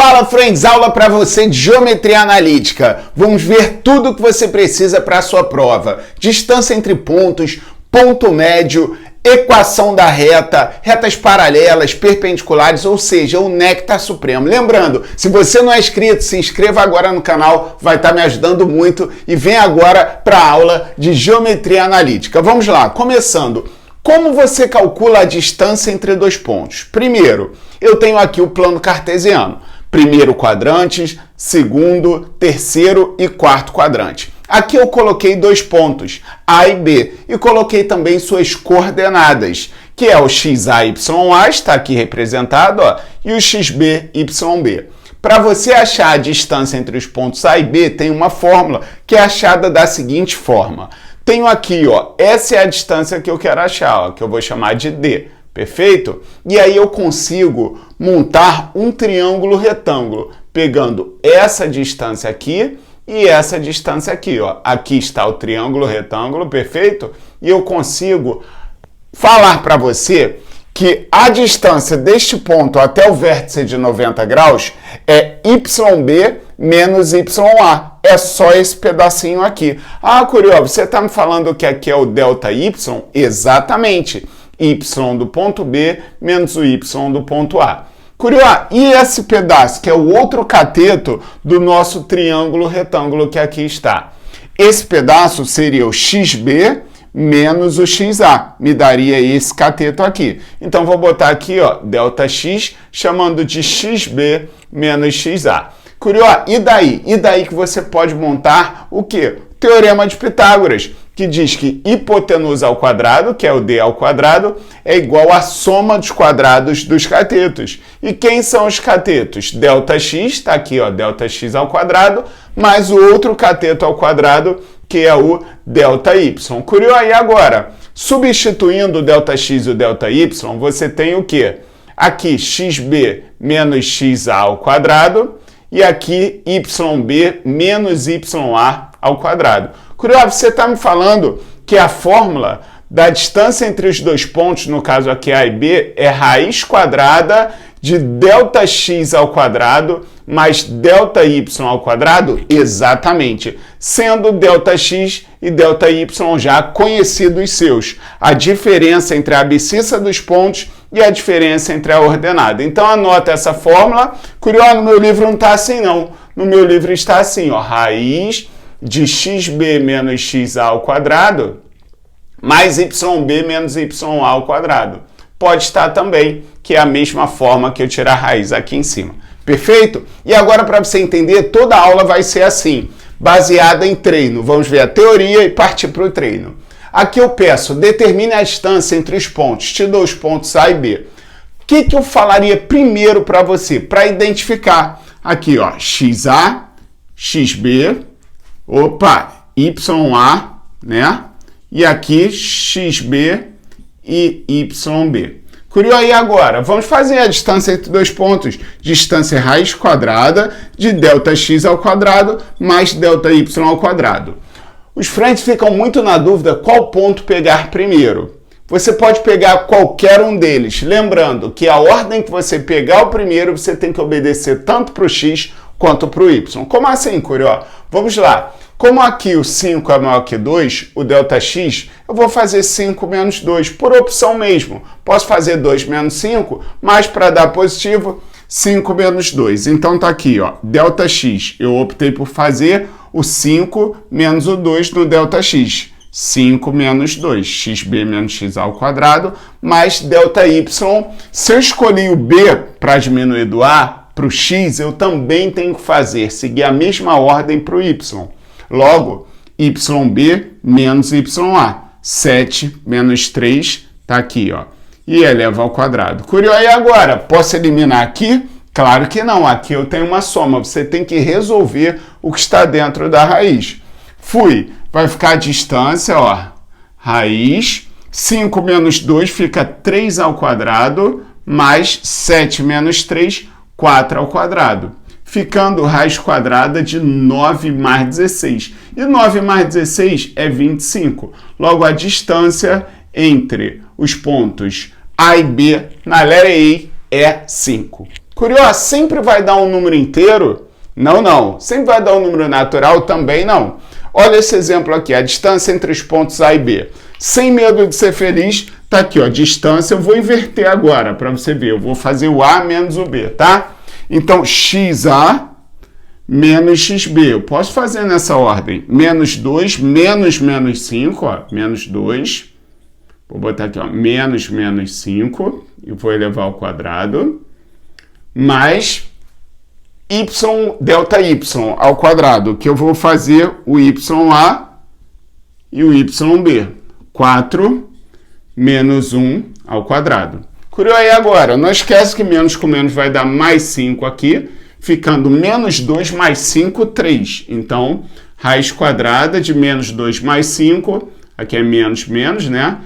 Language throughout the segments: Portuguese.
Fala, friends! Aula para você de geometria analítica. Vamos ver tudo o que você precisa para a sua prova. Distância entre pontos, ponto médio, equação da reta, retas paralelas, perpendiculares, ou seja, o néctar supremo. Lembrando, se você não é inscrito, se inscreva agora no canal, vai estar me ajudando muito. E vem agora para a aula de geometria analítica. Vamos lá, começando. Como você calcula a distância entre dois pontos? Primeiro, eu tenho aqui o plano cartesiano. Primeiro quadrantes, segundo, terceiro e quarto quadrante. Aqui eu coloquei dois pontos, A e B, e coloquei também suas coordenadas, que é o XA, YA, está aqui representado, ó, e o XB, YB. Para você achar a distância entre os pontos A e B, tem uma fórmula que é achada da seguinte forma. Tenho aqui, ó, essa é a distância que eu quero achar, ó, que eu vou chamar de D. Perfeito? E aí eu consigo montar um triângulo retângulo, pegando essa distância aqui e essa distância aqui, ó. Aqui está o triângulo retângulo, perfeito? E eu consigo falar para você que a distância deste ponto até o vértice de 90 graus é YB menos YA. É só esse pedacinho aqui. Ah, curioso, você está me falando que aqui é o ΔY? Exatamente. Y do ponto B menos o Y do ponto A. Curioso, e esse pedaço, que é o outro cateto do nosso triângulo retângulo que aqui está? Esse pedaço seria o XB menos o XA, me daria esse cateto aqui. Então, vou botar aqui, ó, ΔX, chamando de XB menos XA. Curioso, e daí? E daí que você pode montar o quê? O Teorema de Pitágoras, que diz que hipotenusa ao quadrado, que é o D ao quadrado, é igual à soma dos quadrados dos catetos. E quem são os catetos? ΔX, está aqui, ó, ΔX ao quadrado, mais o outro cateto ao quadrado, que é o ΔY. Curioso, e agora? Substituindo o ΔX e o ΔY, você tem o quê? Aqui, XB menos XA ao quadrado, e aqui, YB menos YA ao quadrado. Curioso, você está me falando que a fórmula da distância entre os dois pontos, no caso aqui A e B, é raiz quadrada de ΔX ao quadrado mais ΔY ao quadrado? Exatamente. Sendo ΔX e ΔY já conhecidos seus. A diferença entre a abscissa dos pontos e a diferença entre a ordenada. Então anota essa fórmula. Curioso, no meu livro não está assim não. No meu livro está assim, ó, raiz de XB menos XA ao quadrado mais YB menos YA ao quadrado. Pode estar também, que é a mesma forma que eu tirar a raiz aqui em cima. Perfeito? E agora, para você entender, toda a aula vai ser assim, baseada em treino. Vamos ver a teoria e partir para o treino. Aqui eu peço, determine a distância entre os pontos. Te dou os pontos A e B. O que eu falaria primeiro para você? Para identificar. Aqui, ó, XA, XB, opa, YA, né? E aqui XB e YB. Curioso, e agora? Vamos fazer a distância entre dois pontos. Distância raiz quadrada de ΔX ao quadrado mais ΔY ao quadrado. Os friends ficam muito na dúvida qual ponto pegar primeiro. Você pode pegar qualquer um deles. Lembrando que a ordem que você pegar o primeiro, você tem que obedecer tanto para o X quanto para o Y. Como assim, curioso? Vamos lá. Como aqui o 5 é maior que 2, o ΔX, eu vou fazer 5 menos 2, por opção mesmo. Posso fazer 2 menos 5, mas para dar positivo, 5 menos 2. Então tá aqui, ó, ΔX. Eu optei por fazer o 5 menos o 2 no ΔX. 5 menos 2, XB menos XA ao quadrado, mais ΔY. Se eu escolhi o B para diminuir do A para o X, eu também tenho que fazer, seguir a mesma ordem para o Y. Logo, YB menos YA. 7 menos 3 está aqui, ó. E eleva ao quadrado. Curioso, e agora? Posso eliminar aqui? Claro que não. Aqui eu tenho uma soma. Você tem que resolver o que está dentro da raiz. Fui. Vai ficar a distância, ó. Raiz. 5 menos 2 fica 3 ao quadrado. Mais 7 menos 3, 4 ao quadrado. Ficando raiz quadrada de 9 mais 16. E 9 mais 16 é 25. Logo, a distância entre os pontos A e B na letra E é 5. Curió, sempre vai dar um número inteiro? Não, não. Sempre vai dar um número natural? Também não. Olha esse exemplo aqui, a distância entre os pontos A e B. Sem medo de ser feliz, tá aqui, ó, distância. Eu vou inverter agora para você ver. Eu vou fazer o A menos o B, tá? Então, XA menos XB. Eu posso fazer nessa ordem. Menos 2, menos 5, ó, menos 2. Vou botar aqui, ó, menos 5, e vou elevar ao quadrado, mais y, delta y ao quadrado, que eu vou fazer o YA e o YB. 4 menos 1 ao quadrado. Curió, aí agora, não esquece que menos com menos vai dar mais 5 aqui, ficando menos 2 mais 5, 3. Então, raiz quadrada de menos 2 mais 5, aqui é menos, né?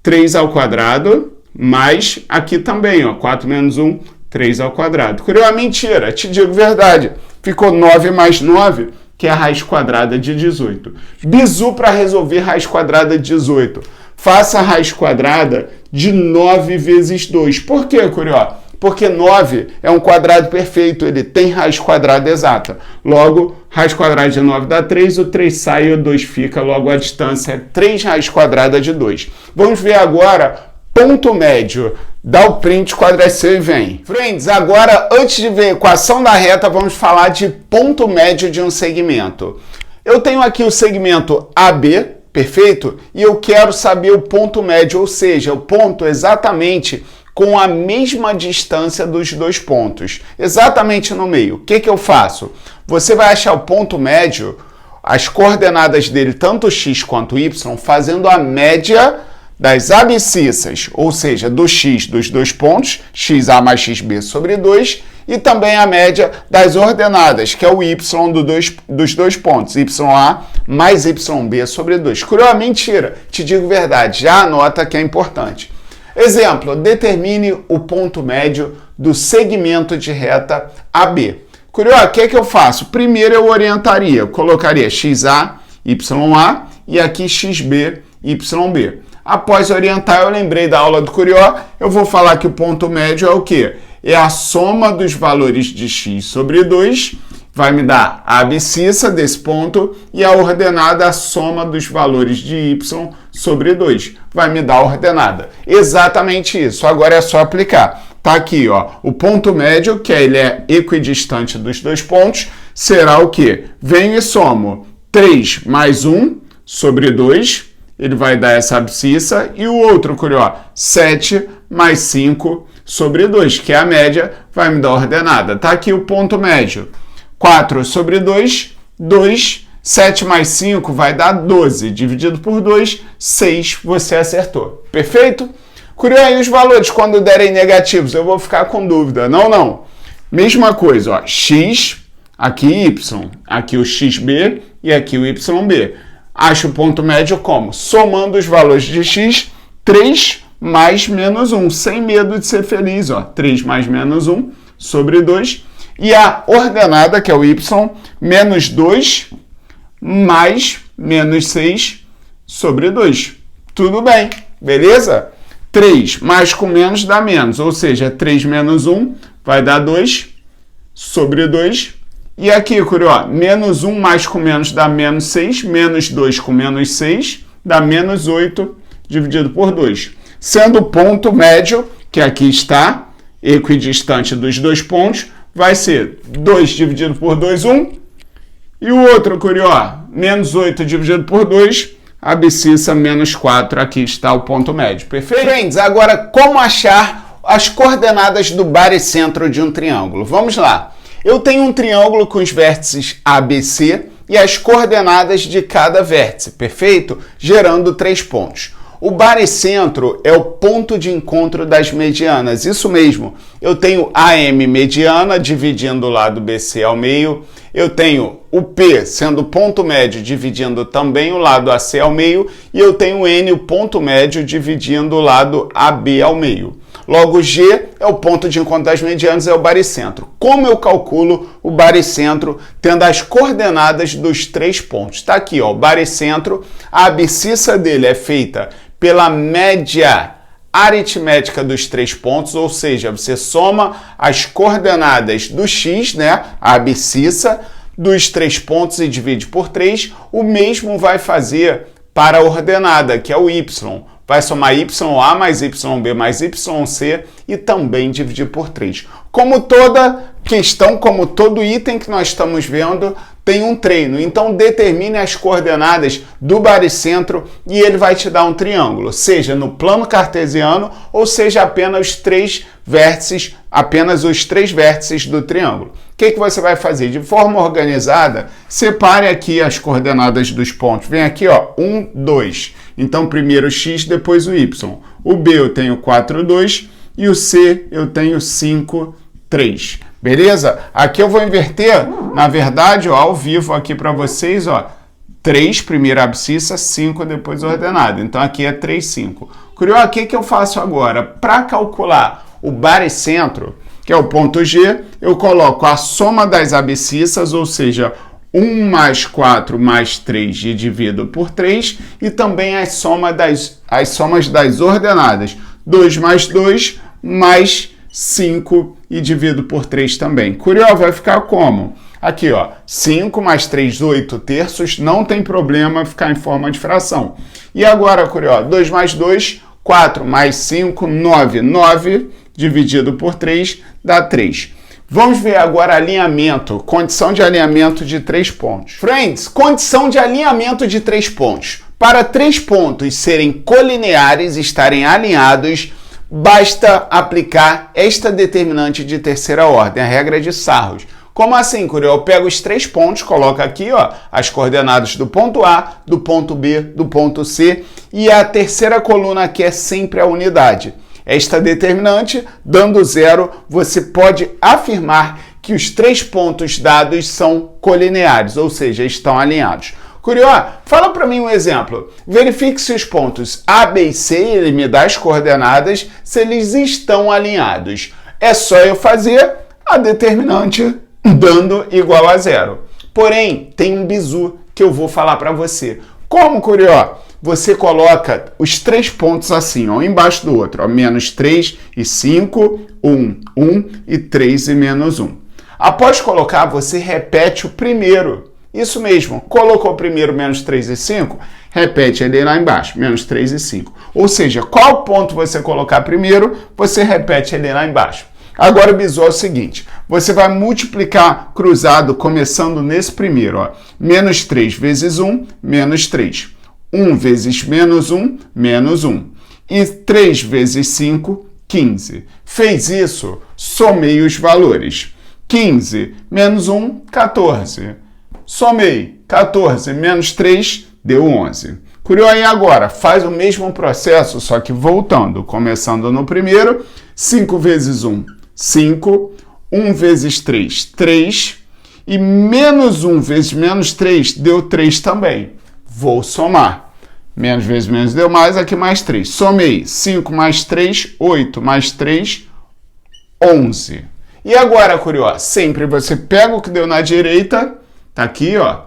3 ao quadrado, mais aqui também, ó, 4 menos 1, 3 ao quadrado. Curió, mentira, te digo verdade. Ficou 9 mais 9, que é a raiz quadrada de 18. Bizu para resolver raiz quadrada de 18. Faça a raiz quadrada de 9 vezes 2. Por quê, Curió? Porque 9 é um quadrado perfeito, ele tem raiz quadrada exata. Logo, raiz quadrada de 9 dá 3, o 3 sai e o 2 fica, logo a distância é 3 raiz quadrada de 2. Vamos ver agora ponto médio. Dá o print, quadraceu e vem. Friends, agora antes de ver a equação da reta, vamos falar de ponto médio de um segmento. Eu tenho aqui o segmento AB, perfeito? E eu quero saber o ponto médio, ou seja, o ponto exatamente com a mesma distância dos dois pontos, exatamente no meio. O que eu faço? Você vai achar o ponto médio, as coordenadas dele, tanto x quanto y, fazendo a média das abscissas, ou seja, do x dos dois pontos, xa mais xb sobre 2, e também a média das ordenadas, que é o y dos dois pontos, ya mais yb sobre 2. Curió, mentira, te digo verdade, já anota que é importante. Exemplo, determine o ponto médio do segmento de reta AB. Curió, o que eu faço? Primeiro eu orientaria, colocaria xa, ya e aqui xb, yb. Após orientar, eu lembrei da aula do Curió, eu vou falar que o ponto médio é o quê? É a soma dos valores de x sobre 2, vai me dar a abscissa desse ponto, e a ordenada, a soma dos valores de y sobre 2, vai me dar a ordenada. Exatamente isso, agora é só aplicar. Tá aqui, ó, o ponto médio, que ele é equidistante dos dois pontos, será o quê? Venho e somo 3 mais 1 sobre 2, ele vai dar essa abscissa, e o outro, Curió, 7 mais 5 sobre 2, que é a média, vai me dar a ordenada. Tá aqui o ponto médio. 4 sobre 2, 2, 7 mais 5 vai dar 12, dividido por 2, 6, você acertou. Perfeito? Curió, aí os valores, quando derem negativos, eu vou ficar com dúvida. Não. Mesma coisa, ó, x, aqui y, aqui o xb e aqui o yb. Acho o ponto médio como? Somando os valores de x, 3 mais menos 1, sem medo de ser feliz, ó, 3 mais menos 1 sobre 2, e a ordenada, que é o y, menos 2 mais menos 6 sobre 2. Tudo bem, beleza? 3 mais com menos dá menos, ou seja, 3 menos 1 vai dar 2 sobre 2. E aqui, Curió, menos 1 mais com menos dá menos 6, menos 2 com menos 6 dá menos 8 dividido por 2. Sendo o ponto médio, que aqui está, equidistante dos dois pontos, vai ser 2 dividido por 2, 1. E o outro, Curió, menos 8 dividido por 2, abscissa menos 4, aqui está o ponto médio. Perfeito? Friends, agora como achar as coordenadas do baricentro de um triângulo? Vamos lá. Eu tenho um triângulo com os vértices ABC e as coordenadas de cada vértice, perfeito? Gerando 3 pontos. O baricentro é o ponto de encontro das medianas, isso mesmo. Eu tenho AM mediana dividindo o lado BC ao meio, eu tenho o P sendo o ponto médio dividindo também o lado AC ao meio, e eu tenho o N, o ponto médio, dividindo o lado AB ao meio. Logo, G é o ponto de encontro das medianas, é o baricentro. Como eu calculo o baricentro tendo as coordenadas dos 3 pontos? Está aqui, ó, o baricentro, a abscissa dele é feita pela média aritmética dos 3 pontos, ou seja, você soma as coordenadas do x, né, a abscissa, dos 3 pontos e divide por 3, o mesmo vai fazer para a ordenada, que é o y. Vai somar YA mais YB mais YC e também dividir por 3. Como toda questão, como todo item que nós estamos vendo, tem um treino. Então, determine as coordenadas do baricentro e ele vai te dar um triângulo, seja no plano cartesiano ou seja apenas os 3 vértices do triângulo. O que você vai fazer? De forma organizada, separe aqui as coordenadas dos pontos. Vem aqui, ó, 1, 2. Então, primeiro o x, depois o y. O B eu tenho 4, 2 e o C eu tenho 5, 3. Beleza? Aqui eu vou inverter, na verdade, ó, ao vivo aqui para vocês, ó, 3, primeira abscissa, 5, depois ordenada. Então, aqui é 3, 5. Curioso, o que eu faço agora? Para calcular o baricentro, que é o ponto G, eu coloco a soma das abscissas, ou seja, 1 mais 4 mais 3 e divido por 3, e também as somas das ordenadas. 2 mais 2 mais 5 e divido por 3 também. Curioso, vai ficar como? Aqui, ó, 5 mais 3, 8 terços, não tem problema ficar em forma de fração. E agora, curioso, 2 mais 2, 4 mais 5, 9. 9 dividido por 3 dá 3. Vamos ver agora alinhamento, condição de alinhamento de 3 pontos. Friends, condição de alinhamento de 3 pontos. Para 3 pontos serem colineares, estarem alinhados, basta aplicar esta determinante de terceira ordem, a regra de Sarros. Como assim, Curio? Eu pego os 3 pontos, coloco aqui, ó, as coordenadas do ponto A, do ponto B, do ponto C, e a terceira coluna aqui é sempre a unidade. Esta determinante, dando 0, você pode afirmar que os 3 pontos dados são colineares, ou seja, estão alinhados. Curio, fala para mim um exemplo. Verifique se os pontos A, B e C, ele me dá as coordenadas, se eles estão alinhados. É só eu fazer a determinante dando igual a 0. Porém, tem um bizu que eu vou falar para você. Como, Curio? Você coloca os 3 pontos assim, ó, um embaixo do outro, ó, menos 3 e 5, 1, 1 e 3 e menos 1. Após colocar, você repete o primeiro. Isso mesmo, colocou primeiro menos 3 e 5, repete ele lá embaixo, menos 3 e 5. Ou seja, qual ponto você colocar primeiro, você repete ele lá embaixo. Agora o bizu é o seguinte, você vai multiplicar cruzado começando nesse primeiro, ó, menos 3 vezes 1, menos 3. 1 vezes menos 1, menos 1. E 3 vezes 5, 15. Fez isso, somei os valores. 15 menos 1, 14. Somei 14 menos 3, deu 11. Curioso aí agora, faz o mesmo processo, só que voltando. Começando no primeiro, 5 vezes 1, 5. 1 vezes 3, 3. E menos 1 vezes menos 3, deu 3 também. Vou somar. Menos vezes menos deu mais, aqui mais 3. Somei 5 mais 3, 8 mais 3, 11. E agora, curioso, sempre você pega o que deu na direita, tá aqui, ó,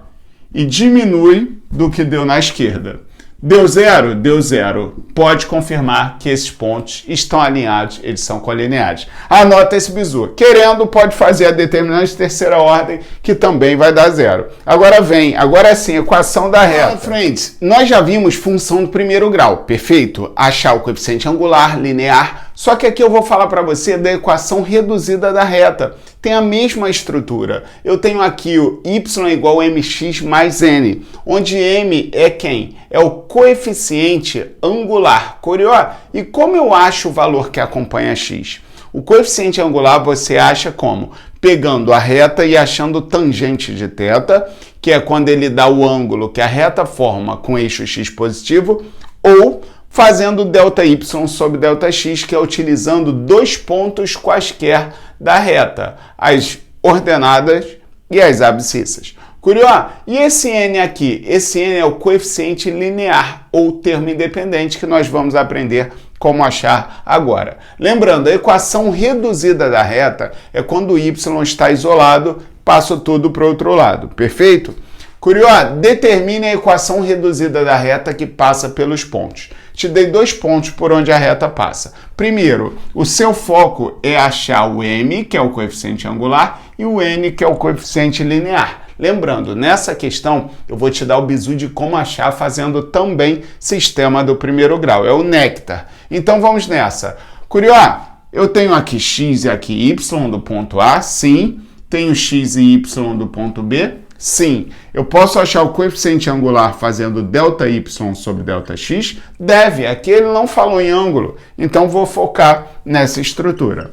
e diminui do que deu na esquerda. Deu 0? Deu 0. Pode confirmar que esses pontos estão alinhados, eles são colineares. Anota esse bizu. Querendo, pode fazer a determinante de terceira ordem, que também vai dar 0. Agora sim, equação da reta. Friends, nós já vimos função do primeiro grau, perfeito? Achar o coeficiente angular, linear, só que aqui eu vou falar para você da equação reduzida da reta. Tem a mesma estrutura. Eu tenho aqui o y igual a mx mais n, onde m é quem? É o coeficiente angular. Curioso? E como eu acho o valor que acompanha x? O coeficiente angular você acha como? Pegando a reta e achando tangente de θ, que é quando ele dá o ângulo que a reta forma com eixo x positivo, ou fazendo ΔY sobre ΔX, que é utilizando 2 pontos quaisquer da reta, as ordenadas e as abscissas. Curioso? E esse n aqui? Esse n é o coeficiente linear, ou termo independente, que nós vamos aprender como achar agora. Lembrando, a equação reduzida da reta é quando o y está isolado, passo tudo para o outro lado, perfeito? Curioso? Determine a equação reduzida da reta que passa pelos pontos. Te dei 2 pontos por onde a reta passa. Primeiro, o seu foco é achar o m, que é o coeficiente angular, e o n, que é o coeficiente linear. Lembrando, nessa questão, eu vou te dar o bizu de como achar fazendo também sistema do primeiro grau. É o néctar. Então, vamos nessa. Curió, eu tenho aqui x e aqui y do ponto A, sim. Tenho x e y do ponto B, sim. Eu posso achar o coeficiente angular fazendo ΔY sobre ΔX? Deve, aqui ele não falou em ângulo, então vou focar nessa estrutura.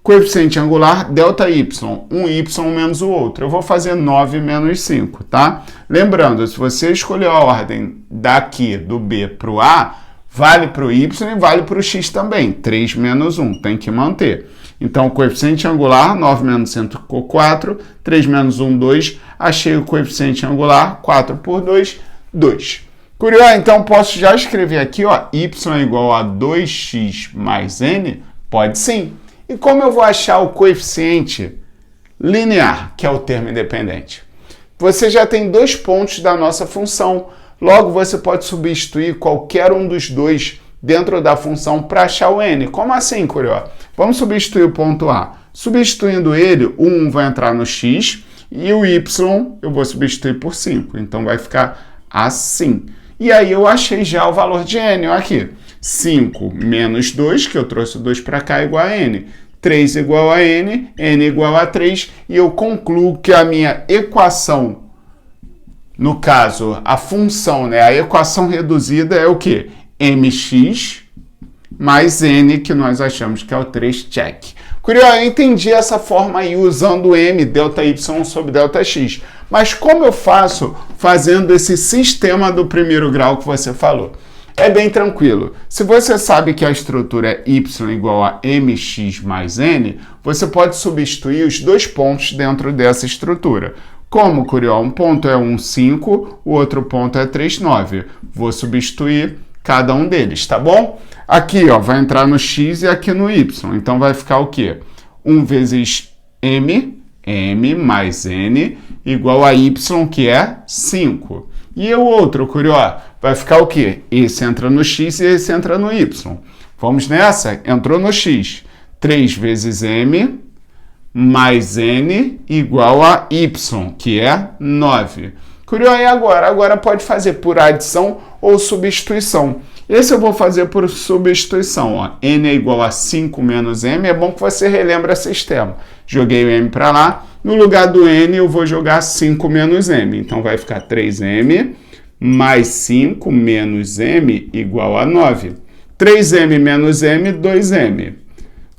Coeficiente angular, ΔY, um y menos o outro. Eu vou fazer 9 menos 5, tá? Lembrando, se você escolher a ordem daqui do B para o A, vale para o y e vale para o x também. 3 menos 1, tem que manter. Então, coeficiente angular, 9 menos 5 ficou 4, 3 menos 1, 2. Achei o coeficiente angular, 4 por 2, 2. Curioso, então posso já escrever aqui, ó, y é igual a 2x mais n? Pode sim. E como eu vou achar o coeficiente linear, que é o termo independente? Você já tem 2 pontos da nossa função. Logo, você pode substituir qualquer um dos dois dentro da função para achar o n. Como assim, curioso? Vamos substituir o ponto A. Substituindo ele, o 1 vai entrar no x e o y eu vou substituir por 5. Então, vai ficar assim. E aí, eu achei já o valor de n. Olha aqui. 5 menos 2, que eu trouxe o 2 para cá, igual a n. 3 igual a n, n igual a 3. E eu concluo que a minha equação, no caso, a função, né, a equação reduzida é o quê? mx mais n, que nós achamos que é o 3 check. Curioso, eu entendi essa forma aí usando m, ΔY sobre ΔX. Mas como eu faço fazendo esse sistema do primeiro grau que você falou? É bem tranquilo. Se você sabe que a estrutura é y igual a mx mais n, você pode substituir os 2 pontos dentro dessa estrutura. Como, curioso, um ponto é 1, 5, o outro ponto é 3, 9. Vou substituir cada um deles, tá bom? Aqui, ó, vai entrar no x e aqui no y. Então, vai ficar o quê? 1 vezes m mais n, igual a y, que é 5. E o outro, curioso, vai ficar o quê? Esse entra no x e esse entra no y. Vamos nessa? Entrou no x. 3 vezes m mais n igual a y, que é 9. Curioso, e agora? Agora pode fazer por adição ou substituição. Esse eu vou fazer por substituição. Ó. N é igual a 5 menos m. É bom que você relembra sistema. Joguei o m para lá. No lugar do n, eu vou jogar 5 menos m. Então, vai ficar 3m mais 5 menos m igual a 9. 3m menos m, 2m.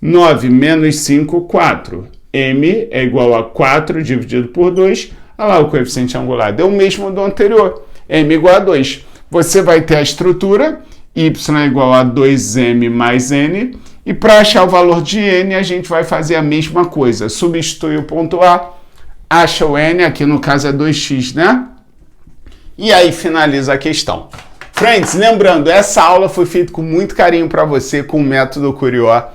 9 menos 5, 4. m é igual a 4 dividido por 2. Olha lá o coeficiente angular. Deu o mesmo do anterior. m igual a 2. Você vai ter a estrutura, y é igual a 2m mais n. E para achar o valor de n, a gente vai fazer a mesma coisa. Substitui o ponto A, acha o n, aqui no caso é 2x, né? E aí finaliza a questão. Friends, lembrando, essa aula foi feita com muito carinho para você, com o método Curió.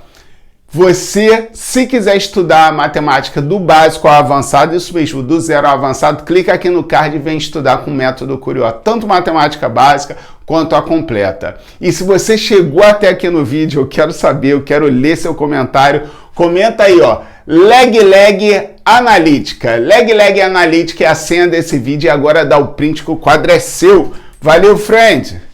Você, se quiser estudar matemática do básico ao avançado, isso mesmo, do zero ao avançado, clica aqui no card e vem estudar com o método Curió, tanto matemática básica quanto a completa. E se você chegou até aqui no vídeo, eu quero saber, eu quero ler seu comentário. Comenta aí, ó, leg analítica. Leg analítica é a senha desse vídeo e agora dá o print que o quadro é seu. Valeu, friend!